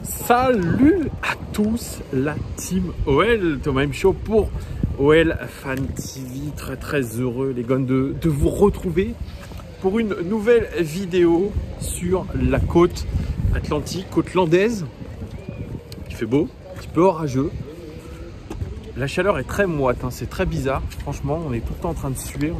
Salut à tous la team OL, Thomas M Show pour OL Fan TV. Très heureux les gars de vous retrouver pour une nouvelle vidéo sur la côte atlantique, côte landaise. Il fait beau, un petit peu orageux. La chaleur est très moite, hein, c'est très bizarre. Franchement, on est tout le temps en train de suer.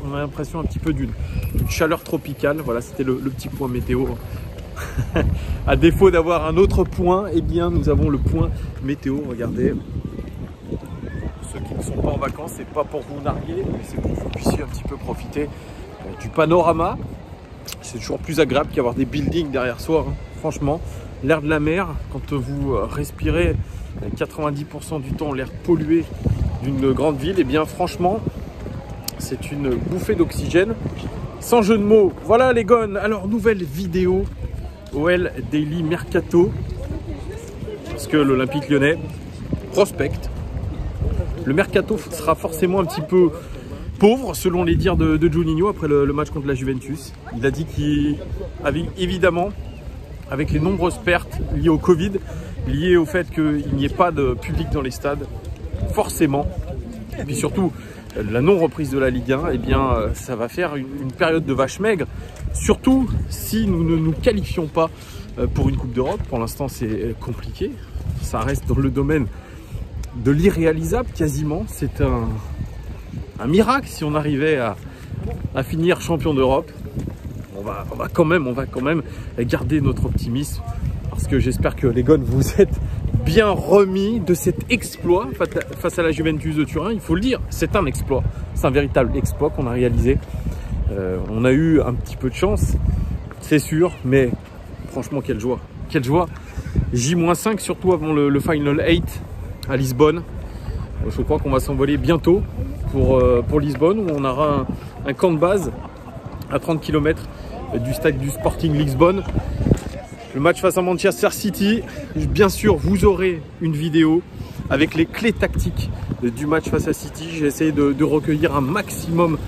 On a l'impression un petit peu d'une chaleur tropicale. Voilà, c'était le petit point météo. À défaut d'avoir un autre point, eh bien nous avons le point météo. Regardez, ceux qui ne sont pas en vacances, c'est pas pour vous narguer, mais c'est pour que vous puissiez un petit peu profiter du panorama. C'est toujours plus agréable qu'avoir des buildings derrière soi, hein. Franchement, l'air de la mer, quand vous respirez 90% du temps l'air pollué d'une grande ville, eh bien franchement, c'est une bouffée d'oxygène. Sans jeu de mots. Voilà les gones. Alors, nouvelle vidéo OL Daily Mercato, parce que l'Olympique Lyonnais prospecte. Le mercato sera forcément un petit peu pauvre selon les dires de Juninho après le match contre la Juventus. Il a dit qu'il avait évidemment, avec les nombreuses pertes liées au Covid, liées au fait qu'il n'y ait pas de public dans les stades, forcément, et puis surtout la non-reprise de la Ligue 1, eh bien ça va faire une période de vache maigre. Surtout si nous ne nous qualifions pas pour une Coupe d'Europe. Pour l'instant, c'est compliqué. Ça reste dans le domaine de l'irréalisable quasiment. C'est un miracle si on arrivait à finir champion d'Europe. On va quand même garder notre optimisme. Parce que j'espère que les gones, vous êtes bien remis de cet exploit face à la Juventus de Turin. Il faut le dire, c'est un exploit. C'est un véritable exploit qu'on a réalisé. On a eu un petit peu de chance, c'est sûr, mais franchement, quelle joie. Quelle joie. J-5, surtout avant le Final 8 à Lisbonne. Je crois qu'on va s'envoler bientôt pour Lisbonne, où on aura un camp de base à 30 km du stade du Sporting Lisbonne. Le match face à Manchester City. Bien sûr, vous aurez une vidéo avec les clés tactiques du match face à City. J'ai essayé de recueillir un maximum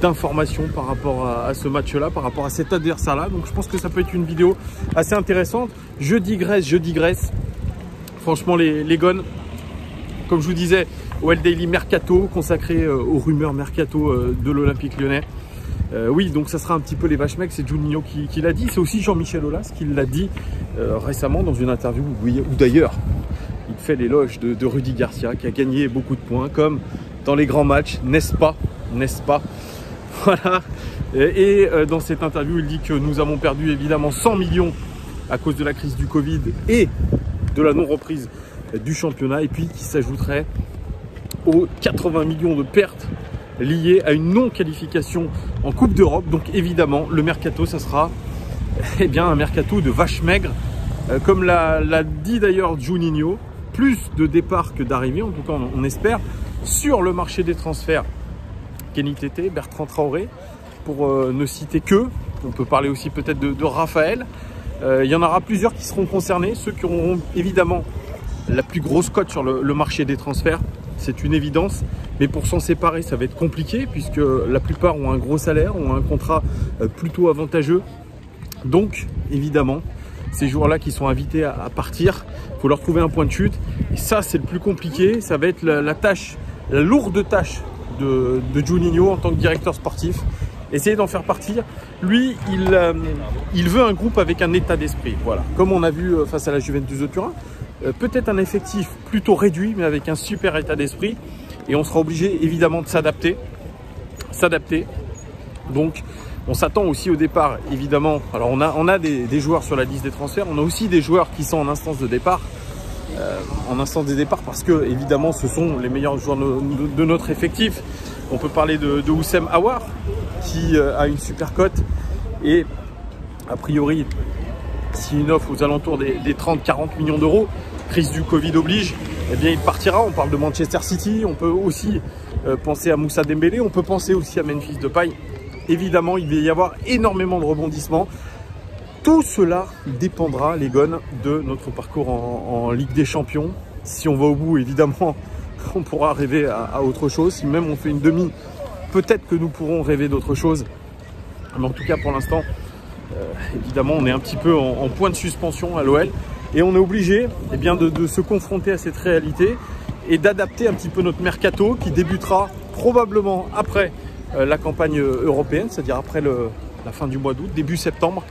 d'informations par rapport à ce match-là, par rapport à cet adversaire-là. Donc je pense que ça peut être une vidéo assez intéressante. Je digresse. Franchement, les gones, comme je vous disais, OL Daily Mercato, consacré aux rumeurs Mercato de l'Olympique Lyonnais. Oui, donc ça sera un petit peu les vaches maigres, c'est Juninho qui l'a dit. C'est aussi Jean-Michel Aulas qui l'a dit récemment dans une interview où d'ailleurs il fait l'éloge de Rudy Garcia qui a gagné beaucoup de points, comme dans les grands matchs, n'est-ce pas? Voilà. Et dans cette interview, il dit que nous avons perdu évidemment 100 millions à cause de la crise du Covid et de la non-reprise du championnat, et puis qui s'ajouterait aux 80 millions de pertes liées à une non-qualification en Coupe d'Europe. Donc évidemment, le mercato, ça sera un mercato de vache maigre, comme l'a dit d'ailleurs Juninho. Plus de départs que d'arrivées, en tout cas on espère. Sur le marché des transferts, Kenny Tété, Bertrand Traoré, pour ne citer que. On peut parler aussi peut-être de Raphaël. Il y en aura plusieurs qui seront concernés, ceux qui auront évidemment la plus grosse cote sur le marché des transferts, c'est une évidence. Mais pour s'en séparer, ça va être compliqué puisque la plupart ont un gros salaire, ont un contrat plutôt avantageux. Donc évidemment, ces joueurs-là qui sont invités à partir, il faut leur trouver un point de chute. Et ça, c'est le plus compliqué. Ça va être la lourde tâche de Juninho en tant que directeur sportif. Essayer d'en faire partir. Lui, il veut un groupe avec un état d'esprit. Voilà. Comme on a vu face à la Juventus de Turin. Peut-être un effectif plutôt réduit, mais avec un super état d'esprit. Et on sera obligé évidemment de s'adapter. Donc, on s'attend aussi au départ, évidemment. Alors, on a des joueurs sur la liste des transferts. On a aussi des joueurs qui sont en instance de départ. Parce que, évidemment, ce sont les meilleurs joueurs de notre effectif. On peut parler de Houssem Aouar, qui a une super cote. Et, a priori, si une offre aux alentours des 30-40 millions d'euros, crise du Covid oblige, eh bien, il partira. On parle de Manchester City. On peut aussi penser à Moussa Dembélé. On peut penser aussi à Memphis Depay. Évidemment, il va y avoir énormément de rebondissements. Tout cela dépendra, les gones, de notre parcours en Ligue des Champions. Si on va au bout, évidemment, on pourra rêver à autre chose. Si même on fait une demi, peut-être que nous pourrons rêver d'autre chose. Mais en tout cas, pour l'instant, évidemment, on est un petit peu en point de suspension à l'OL. Et on est obligé de se confronter à cette réalité et d'adapter un petit peu notre mercato qui débutera probablement après la campagne européenne, c'est-à-dire après la fin du mois d'août, début septembre.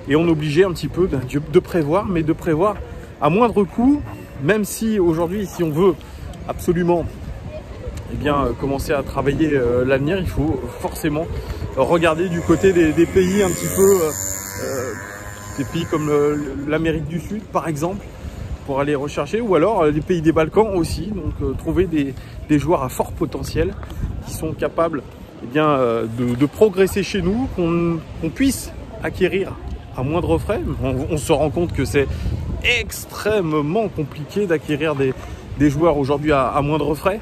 Et on est obligé un petit peu de prévoir, mais de prévoir à moindre coût, même si aujourd'hui, si on veut absolument commencer à travailler l'avenir, il faut forcément regarder du côté des pays un petit peu, des pays comme l'Amérique du Sud par exemple, pour aller rechercher, ou alors les pays des Balkans aussi, donc trouver des joueurs à fort potentiel qui sont capables de progresser chez nous, qu'on puisse acquérir à moindre frais. On se rend compte que c'est extrêmement compliqué d'acquérir des joueurs aujourd'hui à moindre frais,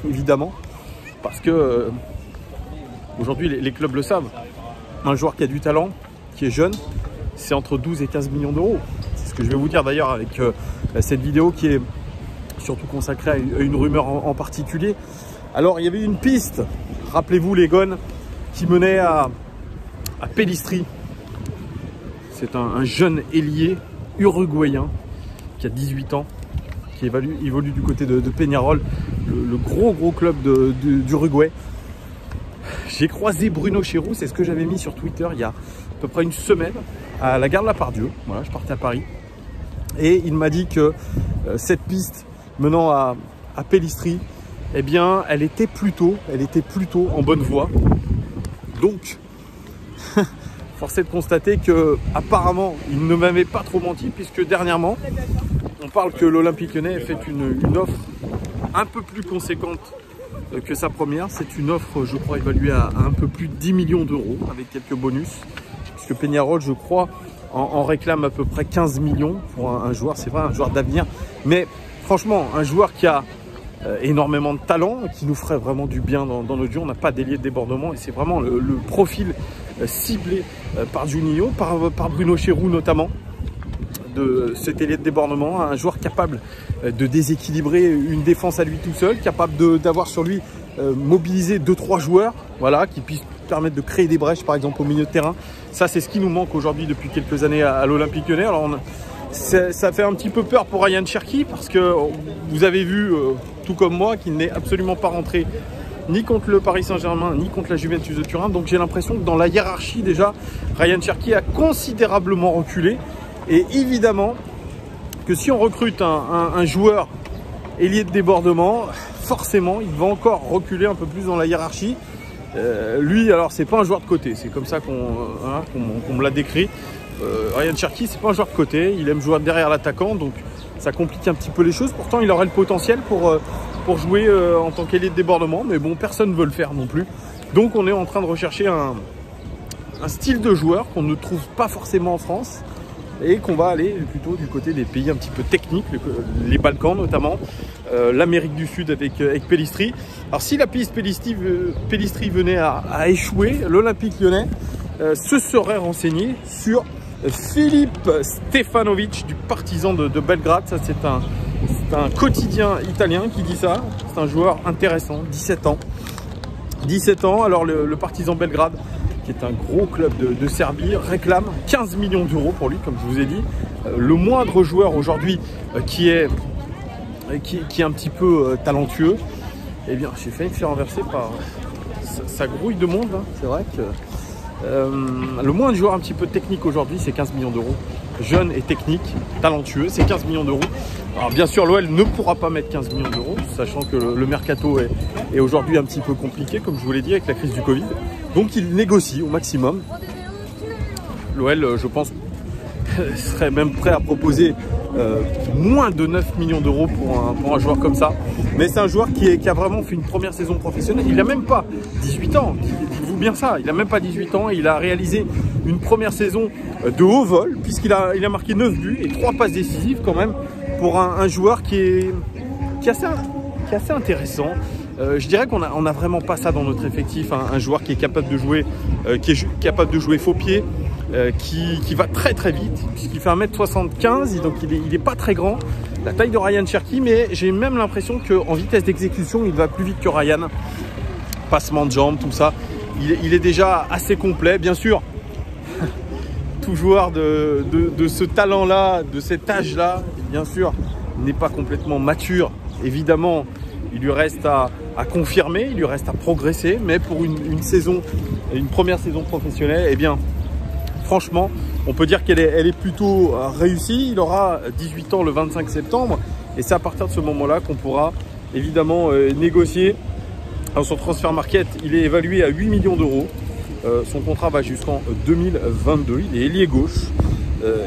évidemment, parce que aujourd'hui les clubs le savent. Un joueur qui a du talent, qui est jeune, c'est entre 12 et 15 millions d'euros. C'est ce que je vais vous dire d'ailleurs avec cette vidéo qui est surtout consacrée à une rumeur en particulier. Alors il y avait une piste, rappelez-vous les Gones, qui menait à Pellistri. C'est un jeune ailier uruguayen qui a 18 ans, qui évolue du côté de Peñarol, le gros club d'Uruguay. J'ai croisé Bruno Chéroux, c'est ce que j'avais mis sur Twitter il y a à peu près une semaine, à la gare de la Part-Dieu. Voilà, je partais à Paris. Et il m'a dit que cette piste menant à Pellistri, elle était plutôt en bonne voie. Donc, force est de constater que apparemment il ne m'avait pas trop menti, puisque dernièrement, on parle que l'Olympique Lyonnais a fait une offre un peu plus conséquente que sa première. C'est une offre, je crois, évaluée à un peu plus de 10 millions d'euros avec quelques bonus, puisque Peñarol, je crois, en réclame à peu près 15 millions pour un joueur, c'est vrai, un joueur d'avenir, mais franchement, un joueur qui a énormément de talent, qui nous ferait vraiment du bien dans notre jeu. On n'a pas d'ailier de débordement et c'est vraiment le profil ciblé par Juninho, par Bruno Chéroux notamment, de cet ailier de débordement, un joueur capable de déséquilibrer une défense à lui tout seul, capable d'avoir sur lui mobilisé 2-3 joueurs, voilà, qui puissent permettre de créer des brèches par exemple au milieu de terrain. Ça c'est ce qui nous manque aujourd'hui depuis quelques années à l'Olympique Lyonnais. Alors ça fait un petit peu peur pour Ryan Cherki, parce que vous avez vu, tout comme moi, qu'il n'est absolument pas rentré ni contre le Paris Saint-Germain, ni contre la Juventus de Turin. Donc j'ai l'impression que dans la hiérarchie déjà, Ryan Cherki a considérablement reculé. Et évidemment que si on recrute un joueur ailier de débordement, forcément il va encore reculer un peu plus dans la hiérarchie. Lui, alors c'est pas un joueur de côté, c'est comme ça qu'on me l'a décrit. Ryan Cherki, c'est pas un joueur de côté, il aime jouer derrière l'attaquant, donc ça complique un petit peu les choses. Pourtant il aurait le potentiel pour jouer en tant qu'ailier de débordement, mais bon, personne ne veut le faire non plus. Donc on est en train de rechercher un style de joueur qu'on ne trouve pas forcément en France, et qu'on va aller plutôt du côté des pays un petit peu techniques, les Balkans notamment, l'Amérique du Sud avec Pellistri. Alors si la piste Pellistri venait à échouer, l'Olympique Lyonnais se serait renseigné sur Filip Stefanovic du Partizan de Belgrade. Ça c'est un quotidien italien qui dit ça. C'est un joueur intéressant, 17 ans. 17 ans, alors le Partizan Belgrade, qui est un gros club de Serbie, réclame 15 millions d'euros pour lui, comme je vous ai dit. Le moindre joueur aujourd'hui qui est un petit peu talentueux, eh bien, j'ai failli me faire renverser par... Ça grouille de monde, hein. C'est vrai que le moindre joueur un petit peu technique aujourd'hui, c'est 15 millions d'euros. Jeune et technique, talentueux, c'est 15 millions d'euros. Alors bien sûr, l'OL ne pourra pas mettre 15 millions d'euros, sachant que le mercato est aujourd'hui un petit peu compliqué, comme je vous l'ai dit, avec la crise du Covid. Donc il négocie au maximum. L'OL, je pense, serait même prêt à proposer moins de 9 millions d'euros pour un joueur comme ça. Mais c'est un joueur qui a vraiment fait une première saison professionnelle. Il n'a même pas 18 ans, dites-vous bien ça. Il n'a même pas 18 ans et il a réalisé une première saison de haut vol, puisqu'il a marqué 9 buts et 3 passes décisives quand même, pour un joueur qui est assez intéressant. Je dirais qu'on n'a vraiment pas ça dans notre effectif, hein. Un joueur qui est capable de jouer, faux pied, qui va très très vite, puisqu'il fait 1m75, donc il est pas très grand, la taille de Ryan Cherki, mais j'ai même l'impression qu'en vitesse d'exécution, il va plus vite que Ryan. Passement de jambes, tout ça, il est déjà assez complet, bien sûr. tout joueur de ce talent-là, de cet âge-là, bien sûr, n'est pas complètement mature. Évidemment, il lui reste à confirmer, il lui reste à progresser, mais pour une première saison professionnelle, eh bien, franchement, on peut dire qu'elle est plutôt réussie. Il aura 18 ans le 25 septembre et c'est à partir de ce moment-là qu'on pourra évidemment négocier. Alors, son transfert market, il est évalué à 8 millions d'euros. Son contrat va jusqu'en 2022. Il est ailier gauche.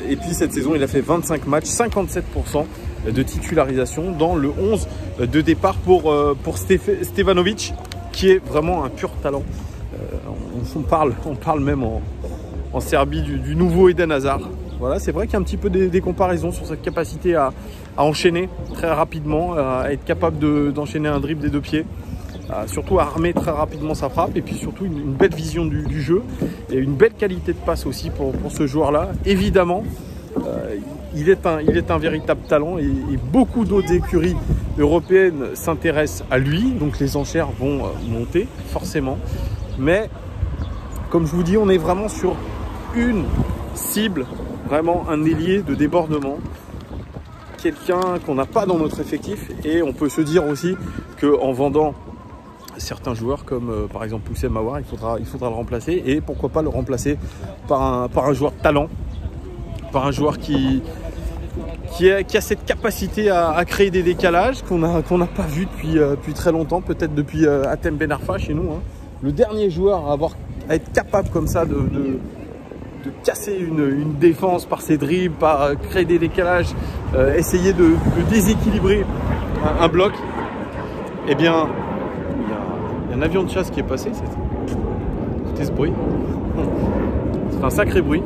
Et puis cette saison, il a fait 25 matchs, 57% de titularisation dans le 11 de départ pour Stevanovic, qui est vraiment un pur talent. On parle même en Serbie du nouveau Eden Hazard. Voilà, c'est vrai qu'il y a un petit peu des comparaisons sur sa capacité à enchaîner très rapidement, à être capable d'enchaîner un dribble des deux pieds. Surtout à armer très rapidement sa frappe et puis surtout une belle vision du jeu et une belle qualité de passe aussi pour ce joueur-là. Évidemment, il est un véritable talent et beaucoup d'autres écuries européennes s'intéressent à lui. Donc les enchères vont monter forcément. Mais comme je vous dis, on est vraiment sur une cible, vraiment un ailier de débordement. Quelqu'un qu'on n'a pas dans notre effectif et on peut se dire aussi qu'en vendant certains joueurs comme par exemple Poussem Aouar, il faudra le remplacer et pourquoi pas le remplacer par un joueur de talent, par un joueur qui a cette capacité à créer des décalages qu'on n'a pas vu depuis très longtemps, peut-être depuis Hatem Ben Arfa chez nous, hein. Le dernier joueur à être capable comme ça de casser une défense par ses dribbles, par créer des décalages, essayer de déséquilibrer un bloc, eh bien il y a un avion de chasse qui est passé, c'était ce bruit. C'est un sacré bruit.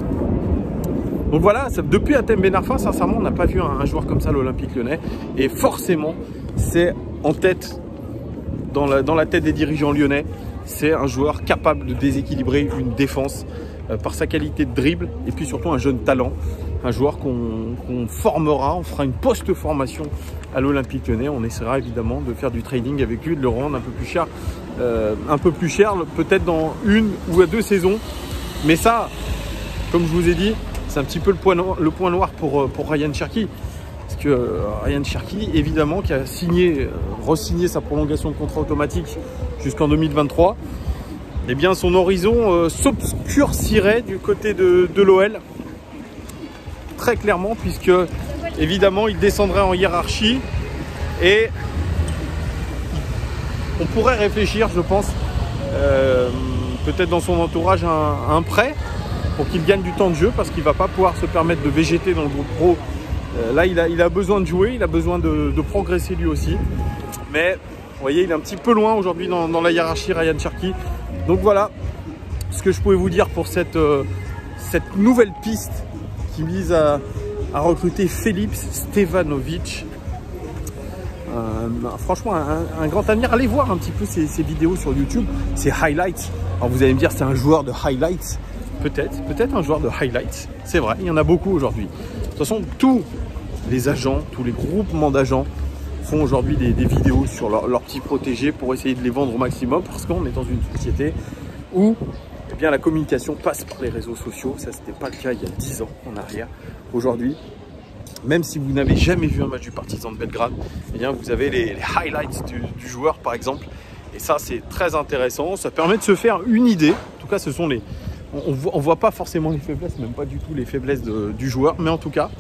Donc voilà, depuis Hatem Ben Arfa, sincèrement, on n'a pas vu un joueur comme ça à l'Olympique Lyonnais. Et forcément, c'est en tête, dans la tête des dirigeants lyonnais, c'est un joueur capable de déséquilibrer une défense par sa qualité de dribble et puis surtout un jeune talent. Un joueur qu'on formera, on fera une post-formation à l'Olympique Lyonnais. On essaiera évidemment de faire du trading avec lui, de le rendre un peu plus cher, peut-être dans 1 ou 2 saisons. Mais ça, comme je vous ai dit, c'est un petit peu le point noir pour Ryan Cherki. Parce que Ryan Cherki, évidemment, qui a re-signé sa prolongation de contrat automatique jusqu'en 2023, eh bien son horizon s'obscurcirait du côté de l'OL. Très clairement, puisque évidemment il descendrait en hiérarchie et on pourrait réfléchir, je pense, peut-être dans son entourage à un prêt pour qu'il gagne du temps de jeu parce qu'il ne va pas pouvoir se permettre de végéter dans le groupe pro. Là il a besoin de jouer, il a besoin de progresser lui aussi, mais vous voyez, il est un petit peu loin aujourd'hui dans la hiérarchie, Ryan Cherki. Donc voilà ce que je pouvais vous dire pour cette nouvelle piste qui vise à recruter Felipe Stevanovic. Franchement, un grand avenir. Allez voir un petit peu ces vidéos sur YouTube, ces highlights. Alors vous allez me dire, c'est un joueur de highlights. Peut-être un joueur de highlights. C'est vrai, il y en a beaucoup aujourd'hui. De toute façon, tous les agents, tous les groupements d'agents font aujourd'hui des vidéos sur leurs petits protégés pour essayer de les vendre au maximum parce qu'on est dans une société où eh bien, la communication passe par les réseaux sociaux. Ça, c'était pas le cas il y a 10 ans en arrière. Aujourd'hui, même si vous n'avez jamais vu un match du Partizan de Belgrade, eh bien, vous avez les highlights du joueur, par exemple. Et ça, c'est très intéressant. Ça permet de se faire une idée. En tout cas, ce sont on voit pas forcément les faiblesses, même pas du tout les faiblesses du joueur. Mais en tout cas,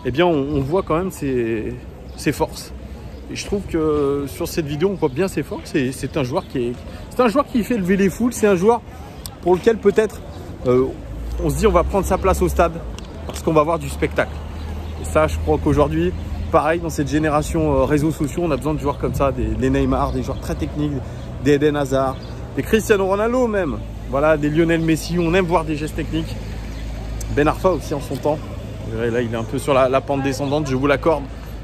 eh bien, on voit quand même ses forces. Et je trouve que sur cette vidéo, on voit bien ses forces. C'est un joueur qui fait lever les foules. C'est un joueur pour lequel peut-être on se dit on va prendre sa place au stade parce qu'on va avoir du spectacle. Et ça, je crois qu'aujourd'hui, pareil, dans cette génération réseaux sociaux, on a besoin de joueurs comme ça, des Neymar, des joueurs très techniques, des Eden Hazard, des Cristiano Ronaldo même, voilà, des Lionel Messi. On aime voir des gestes techniques. Ben Arfa aussi en son temps. Là, il est un peu sur la pente descendante, je vous l'accorde.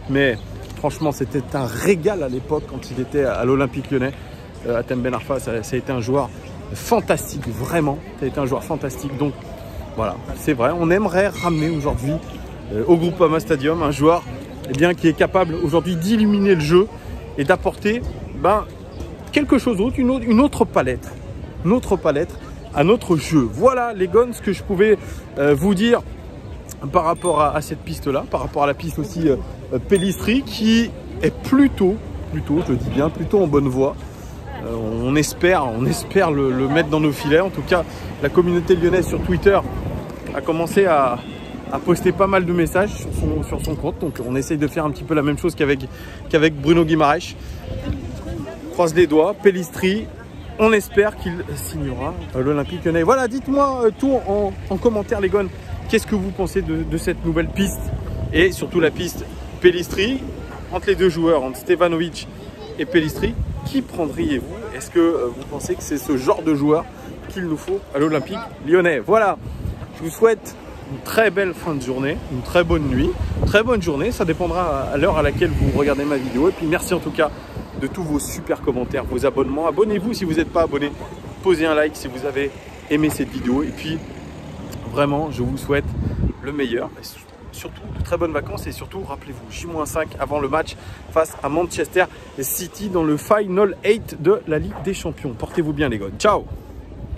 Mais franchement, c'était un régal à l'époque quand il était à l'Olympique Lyonnais. Hatem Ben Arfa, ça a été un joueur fantastique, vraiment. Ça a été un joueur fantastique. Donc voilà, c'est vrai, on aimerait ramener aujourd'hui au Groupama Stadium un joueur qui est capable aujourd'hui d'illuminer le jeu et d'apporter quelque chose d'autre, une autre palette, à notre jeu. Voilà les gars, ce que je pouvais vous dire par rapport à cette piste-là, par rapport à la piste aussi Pellistri, qui est plutôt, je le dis bien, plutôt en bonne voie. On espère le mettre dans nos filets. En tout cas, la communauté lyonnaise sur Twitter a commencé à poster pas mal de messages sur son compte. Donc on essaye de faire un petit peu la même chose qu'avec Bruno Guimaraes. Croise les doigts, Pellistri, on espère qu'il signera l'Olympique Lyonnais. Voilà, dites-moi tout en commentaire les gars. Qu'est-ce que vous pensez de cette nouvelle piste et surtout la piste Pellistri? Entre les deux joueurs, entre Stevanovic et Pellistri, qui prendriez-vous? Est-ce que vous pensez que c'est ce genre de joueur qu'il nous faut à l'Olympique Lyonnais? Voilà, je vous souhaite une très belle fin de journée, une très bonne nuit, très bonne journée. Ça dépendra à l'heure à laquelle vous regardez ma vidéo. Et puis merci en tout cas de tous vos super commentaires, vos abonnements. Abonnez-vous si vous n'êtes pas abonné. Posez un like si vous avez aimé cette vidéo. Et puis vraiment, je vous souhaite le meilleur. Surtout de très bonnes vacances et surtout rappelez-vous J-5 avant le match face à Manchester City dans le Final 8 de la Ligue des Champions. Portez-vous bien les gars. Ciao.